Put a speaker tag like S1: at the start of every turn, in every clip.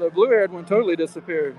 S1: The blue-haired one totally disappeared.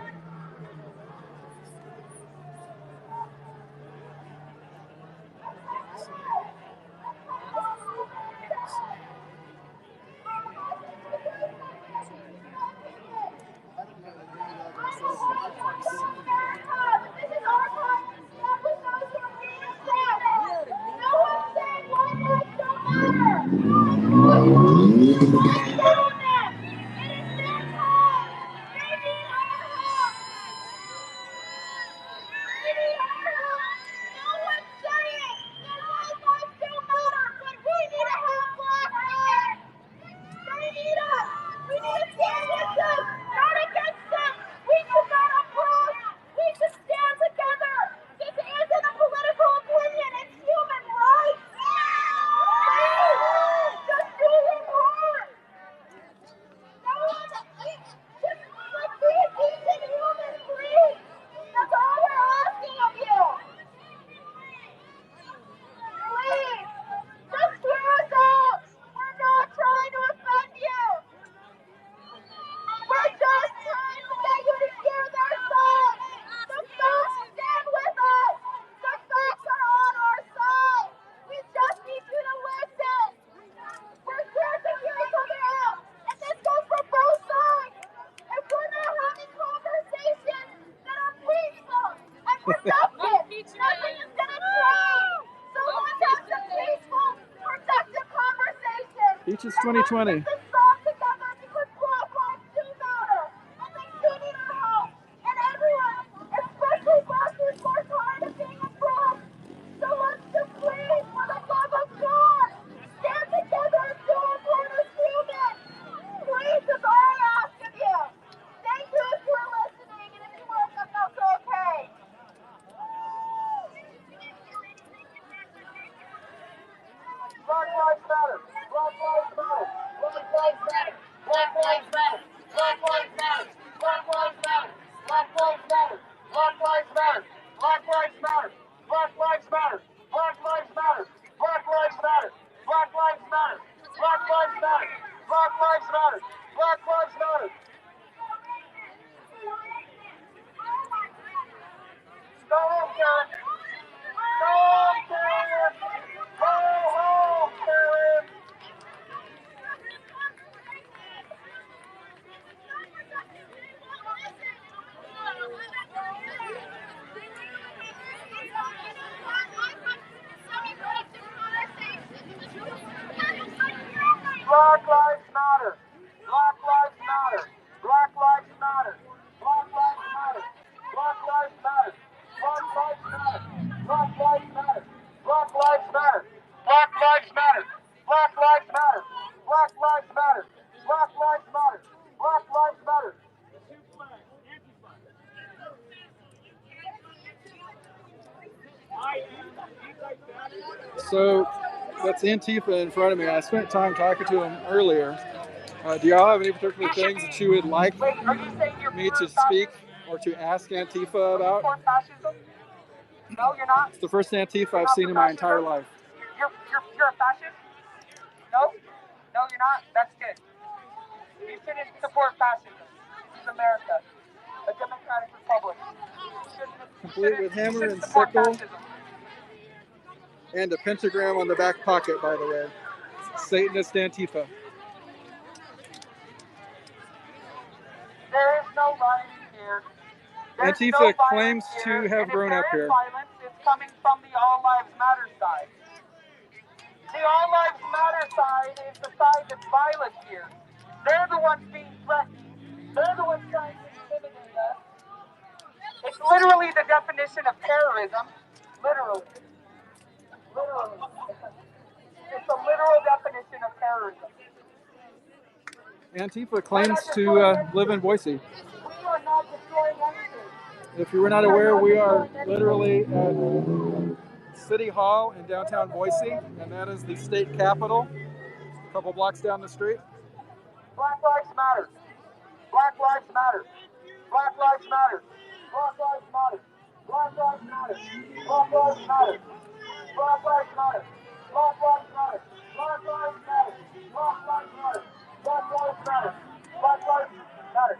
S1: Peaches 2020.
S2: Black Lives Matter. Black Lives Matter. Black Lives Matter. Black Lives Matter. Black Lives Matter. Black Lives Matter. Black Lives Matter. Black Lives Matter. Black Lives Matter. Black Lives Matter. Black Lives Matter. Black Lives Matter. Black Lives Matter.
S1: So that's Antifa in front of me. I spent time talking to him earlier. Do y'all have any particular things that you would like me to speak or to ask Antifa about?
S2: No, you're not.
S1: It's the first Antifa I've seen in my entire life.
S2: You're a fascist? No? No, you're not? That's good. You shouldn't support fascism. This is America, a democratic republic.
S1: Complete with hammer and sickle and a pentagram on the back pocket, by the way. Satanist Antifa.
S2: There is no rioting here.
S1: Antifa claims to have grown up here.
S2: Violence is coming from the All Lives Matter side. The All Lives Matter side is the side that's violent here. They're the ones being threatened. They're the ones trying to intimidate us. It's literally the definition of terrorism. Literally. It's a literal definition of terrorism.
S1: Antifa claims to live in Boise.
S2: We are not destroying anything.
S1: If you were not aware, we are literally at City Hall in downtown Boise, and that is the state capitol, a couple blocks down the street.
S2: Black Lives Matter. Black Lives Matter. Black Lives Matter. Black Lives Matter. Black Lives Matter. Black Lives Matter. Black Lives Matter. Black Lives Matter. Black Lives Matter. Black Lives Matter. Black Lives Matter. Black Lives Matter.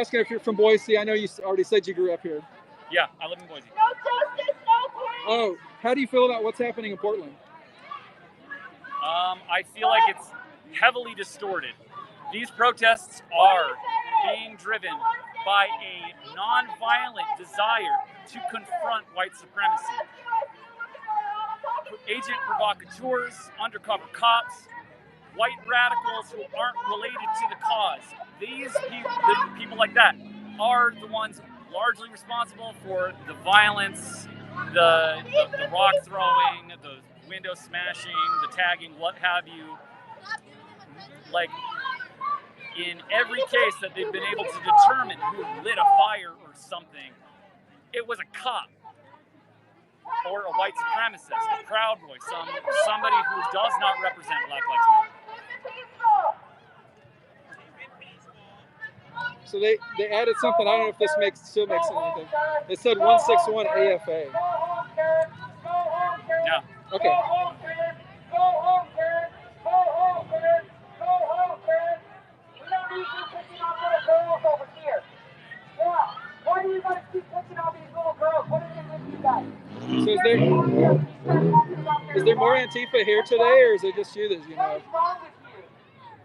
S1: asking if you're from Boise. I know you already said you grew up here.
S3: Yeah, I live in Boise.
S1: Oh, how do you feel about what's happening in Portland?
S3: I feel like it's heavily distorted. These protests are being driven by a non-violent desire to confront white supremacy. Agent provocateurs, undercover cops, white radicals who aren't related to the cause. These people like that are the ones largely responsible for the violence, the rock throwing, the window smashing, the tagging, what have you. Like, in every case that they've been able to determine who lit a fire or something, it was a cop or a white supremacist, a Proud Boy, somebody who does not represent Black Lives Matter.
S1: So they added something. I don't know if this still makes anything. They said 161 AFA.
S3: Yeah.
S1: Okay.
S2: Why do you guys keep picking on these little girls? What is it with you guys?
S1: So is there more Antifa here today, or is it just you that you know?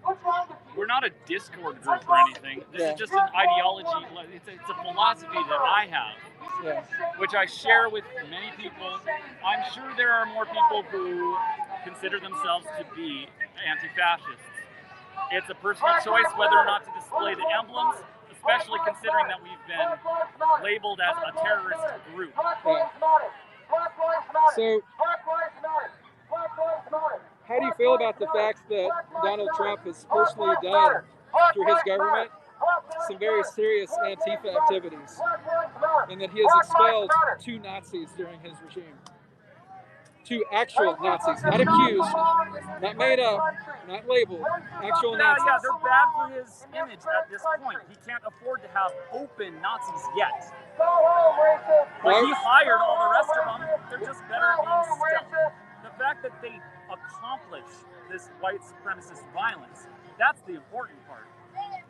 S2: What's wrong with you?
S3: We're not a Discord group or anything. This is just an ideology. It's a philosophy that I have, which I share with many people. I'm sure there are more people who consider themselves to be anti-fascists. It's a personal choice whether or not to display the emblems, especially considering that we've been labeled as a terrorist group.
S1: So, how do you feel about the fact that Donald Trump has personally done, through his government, some very serious Antifa activities, and that he has expelled 2 Nazis during his regime? 2 actual Nazis, not accused, not made up, not labeled, actual Nazis.
S3: Yeah, they're bad for his image at this point. He can't afford to have open Nazis yet. But he hired all the rest of them. They're just better at being stealth. The fact that they accomplish this white supremacist violence, that's the important part.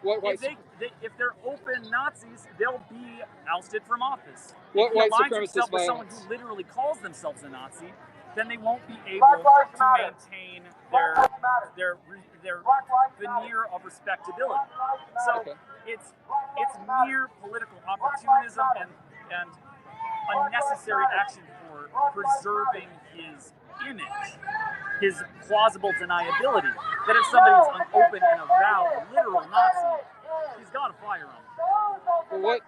S3: If they're open Nazis, they'll be ousted from office.
S1: What white
S3: align
S1: supremacist
S3: themselves with
S1: violence?
S3: someone who literally calls themselves a Nazi, then they won't be able to maintain their veneer of respectability. So it's mere political opportunism and unnecessary action for preserving his image, his plausible deniability. That if somebody's an open and avowed literal Nazi, he's got to fire him.
S1: What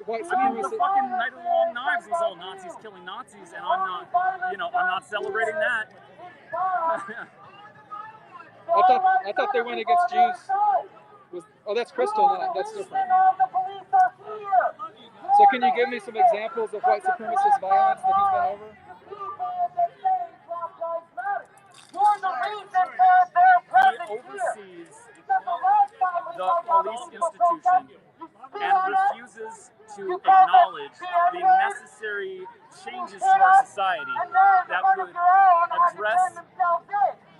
S1: white
S3: I mean, the
S1: supremacist?
S3: fucking Night of the Long Knives was all Nazis killing Nazis, and I'm not celebrating that.
S1: I thought they went against Jews. That's Crystal. That's different. So can you give me some examples of white supremacist violence that he's been over?
S3: He oversees the police institution and refuses to acknowledge the necessary changes to our society that would address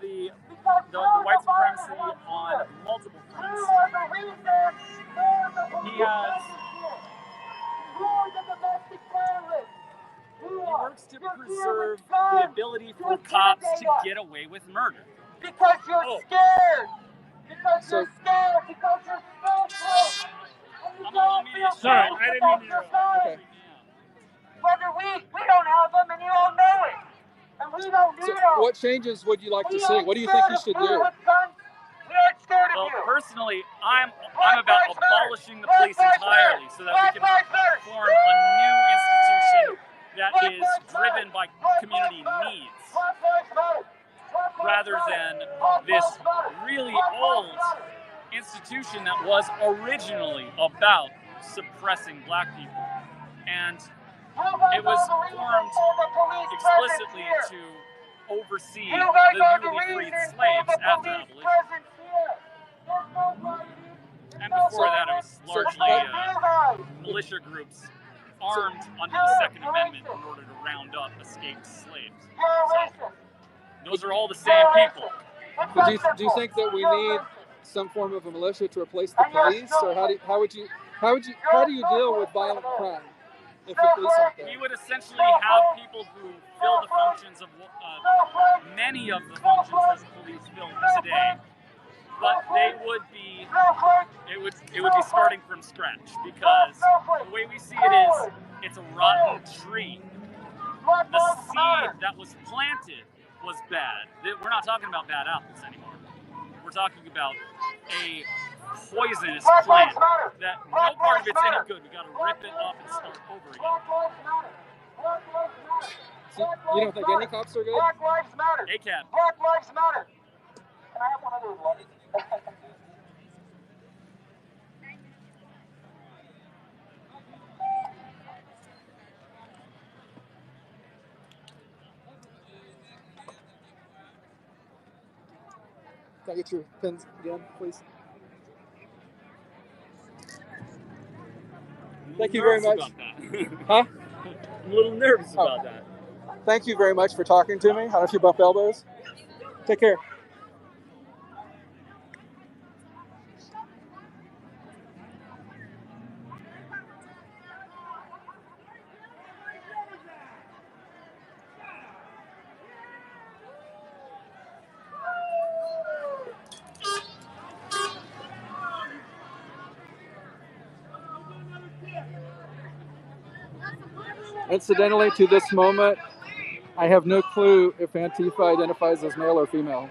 S3: the white supremacy on multiple fronts. He works to preserve the ability for cops to get away with murder.
S2: Because you're scared. Because you're scared. Because you're scared.
S3: I'm a little media.
S4: Sorry, I didn't mean to interrupt.
S1: Okay.
S2: Whether we don't have them and you all know it. And we don't need
S1: So
S2: them.
S1: what changes would you like to see? What do you think you should do?
S3: Well, personally, I'm about abolishing the police entirely so that we can form a new institution that is driven by community needs rather than this really old institution that was originally about suppressing black people. And it was formed explicitly to oversee the newly freed slaves after abolition. And before that, it was largely militia groups armed under the Second Amendment in order to round up escaped slaves. So, those are all the same people.
S1: But do you think that we need some form of a militia to replace the police, or how do you deal with violent crime if the police aren't there?
S3: We would essentially have people who fill the functions of many of the functions that the police fill today, but it would be starting from scratch, because the way we see it is it's a rotten tree. The seed that was planted was bad. We're not talking about bad apples anymore. We're talking about a poisonous plant that no part of it's any good. We got to rip it up and start over again.
S1: So you don't think any cops are good?
S2: Black Lives Matter.
S3: ACAB.
S2: Black Lives Matter. Can I have one of those ones?
S1: Can I get your pins again, please? Thank you very much. Huh?
S3: I'm a little nervous about that.
S1: Thank you very much for talking to me. I don't know if you bump elbows. Take care. Incidentally, to this moment, I have no clue if Antifa identifies as male or female.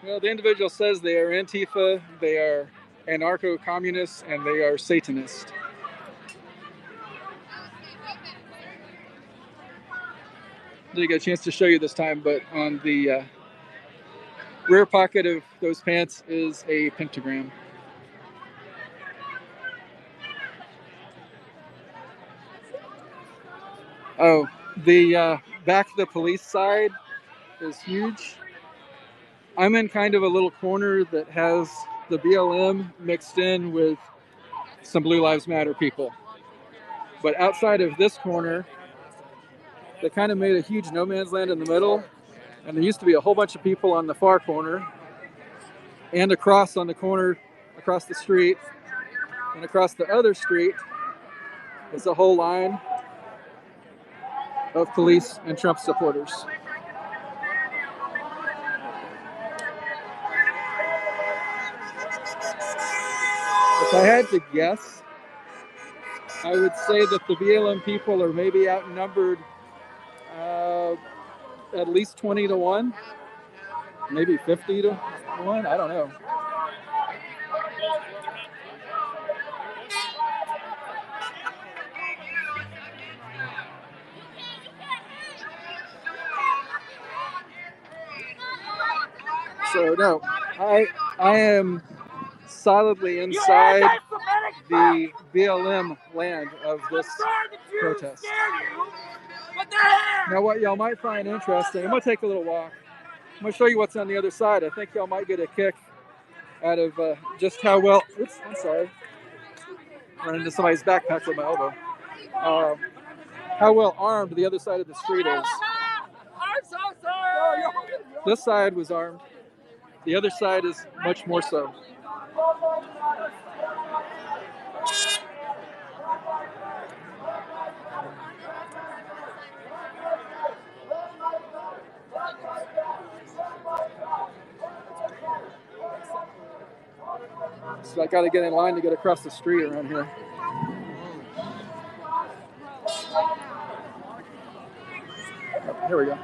S1: Well, the individual says they are Antifa, they are anarcho-communists, and they are Satanists. Didn't get a chance to show you this time, but on the rear pocket of those pants is a pentagram. Oh, the back of the police side is huge. I'm in kind of a little corner that has the BLM mixed in with some Blue Lives Matter people. But outside of this corner, they kind of made a huge no man's land in the middle. And there used to be a whole bunch of people on the far corner and across on the corner, across the street, and across the other street is a whole line of police and Trump supporters. If I had to guess, I would say that the BLM people are maybe outnumbered at least 20 to 1, maybe 50 to 1, I don't know. So no, I am solidly inside the BLM land of this protest. Now what y'all might find interesting, I'm going to take a little walk. I'm going to show you what's on the other side. I think y'all might get a kick out of just how well, oops, I'm sorry. Running into somebody's backpack with my elbow. How well armed the other side of the street is.
S2: I'm so sorry.
S1: This side was armed. The other side is much more so. So I got to get in line to get across the street around here. Oh, here we go.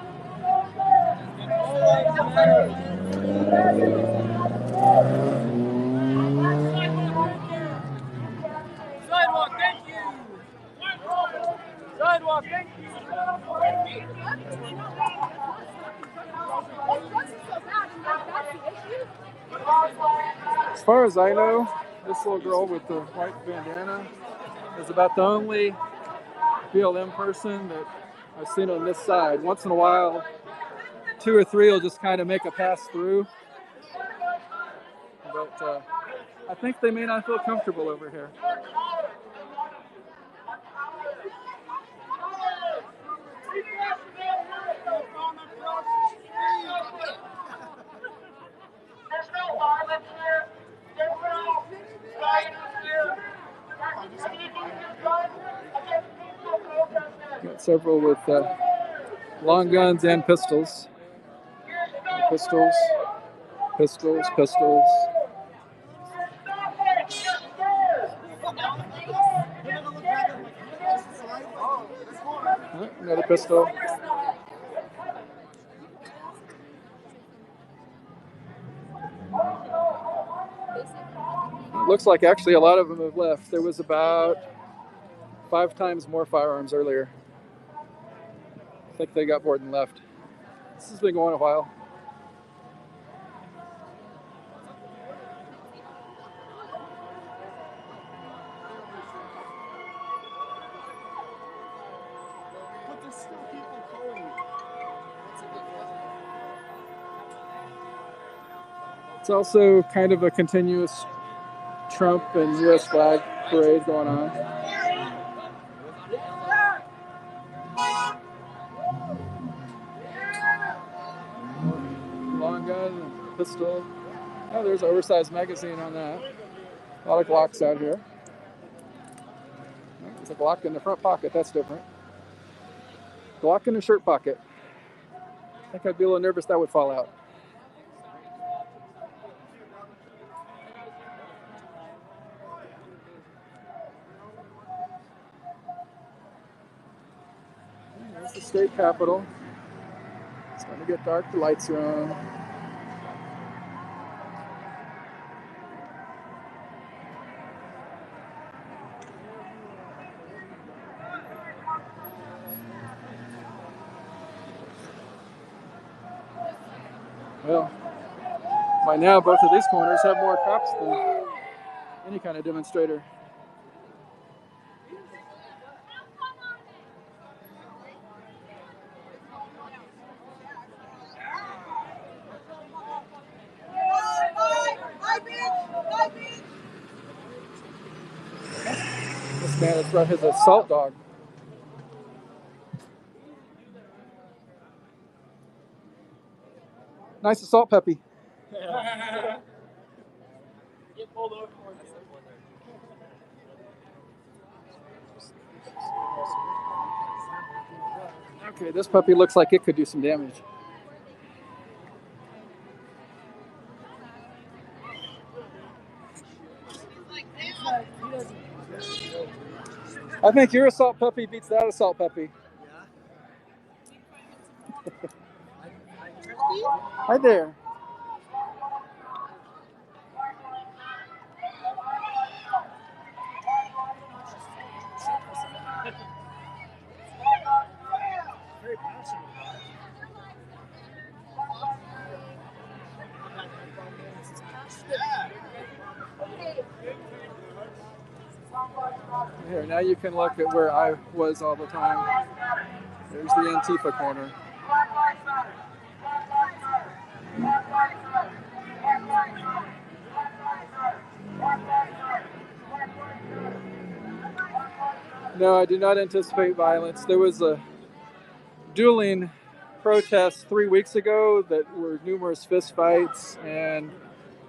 S2: Sidewalk, thank you. Sidewalk, thank you.
S1: As far as I know, this little girl with the white bandana is about the only BLM person that I've seen on this side. Once in a while, 2 or 3 will just kind of make a pass through. But I think they may not feel comfortable over here.
S2: There's no violence here. There's no violence here.
S1: Got several with long guns and pistols. Pistols, pistols, pistols. Another pistol. It looks like actually a lot of them have left. There was about 5 times more firearms earlier. I think they got bored and left. This has been going a while.
S4: But there's still people calling me.
S1: It's also kind of a continuous Trump and U.S. flag parade going on. Long gun, pistol. Oh, there's an oversized magazine on that. A lot of Glocks out here. There's a Glock in the front pocket. That's different. Glock in the shirt pocket. I think I'd be a little nervous that would fall out. There's the state capitol. It's going to get dark. The lights are on. Well, by now both of these corners have more cops than any kind of demonstrator. This man has brought his assault dog. Nice assault puppy.
S4: Get pulled over for
S1: Okay, this puppy looks like it could do some damage. I think your assault puppy beats that assault puppy. Right there.
S4: very passionate about it.
S1: Here, now you can look at where I was all the time. There's the Antifa corner. No, I do not anticipate violence. There was a dueling protest 3 weeks ago that were numerous fistfights and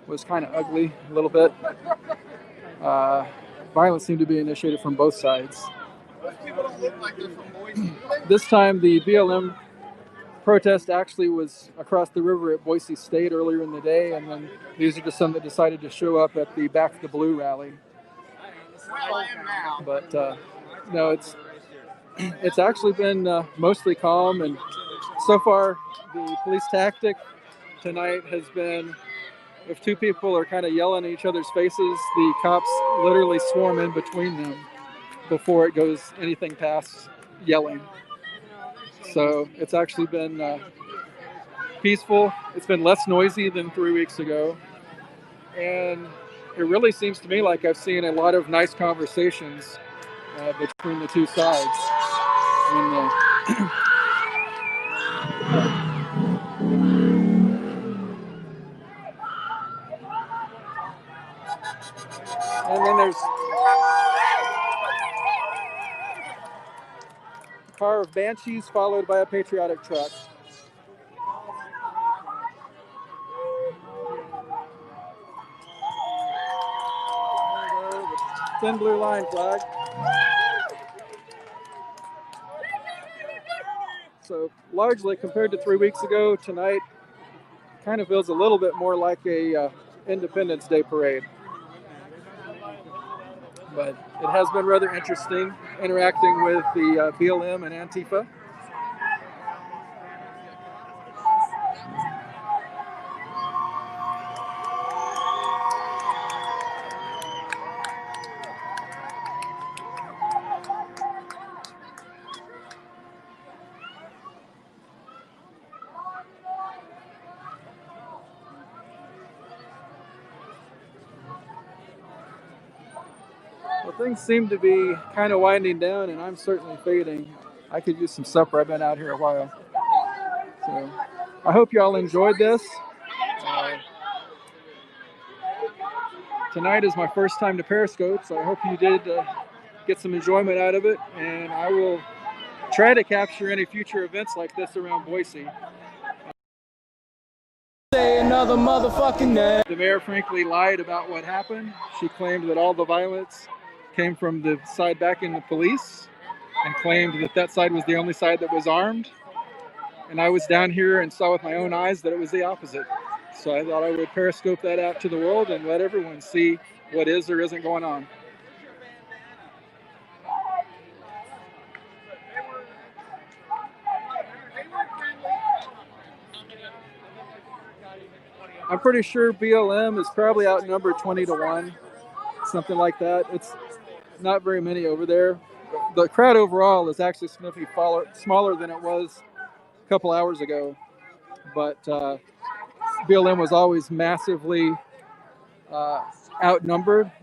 S1: was kind of ugly a little bit. Violence seemed to be initiated from both sides.
S4: Those people don't look like they're from Boise.
S1: This time the BLM protest actually was across the river at Boise State earlier in the day, and then these are just some that decided to show up at the Back the Blue rally.
S4: Well, I am now.
S1: But no, it's actually been mostly calm, and so far the police tactic tonight has been, if two people are kind of yelling at each other's faces, the cops literally swarm in between them before it goes anything past yelling. So it's actually been peaceful. It's been less noisy than 3 weeks ago. and it really seems to me like I've seen a lot of nice conversations between the two sides. And then there's a car of banshees followed by a patriotic truck. Thin blue line flag. So largely compared to 3 weeks ago, tonight kind of feels a little bit more like a Independence Day parade. But it has been rather interesting interacting with the BLM and Antifa. Well, things seem to be kind of winding down, and I'm certainly fading. I could use some supper. I've been out here a while. So I hope you all enjoyed this. Tonight is my first time to Periscope, so I hope you did get some enjoyment out of it, and I will try to capture any future events like this around Boise.
S5: Say another motherfucking name.
S1: The mayor frankly lied about what happened. She claimed that all the violence came from the side backing the police and claimed that that side was the only side that was armed. And I was down here and saw with my own eyes that it was the opposite. So I thought I would Periscope that out to the world and let everyone see what is or isn't going on. I'm pretty sure BLM is probably outnumbered 20-1, something like that. It's not very many over there. The crowd overall is actually significantly smaller than it was a couple hours ago, but BLM was always massively outnumbered.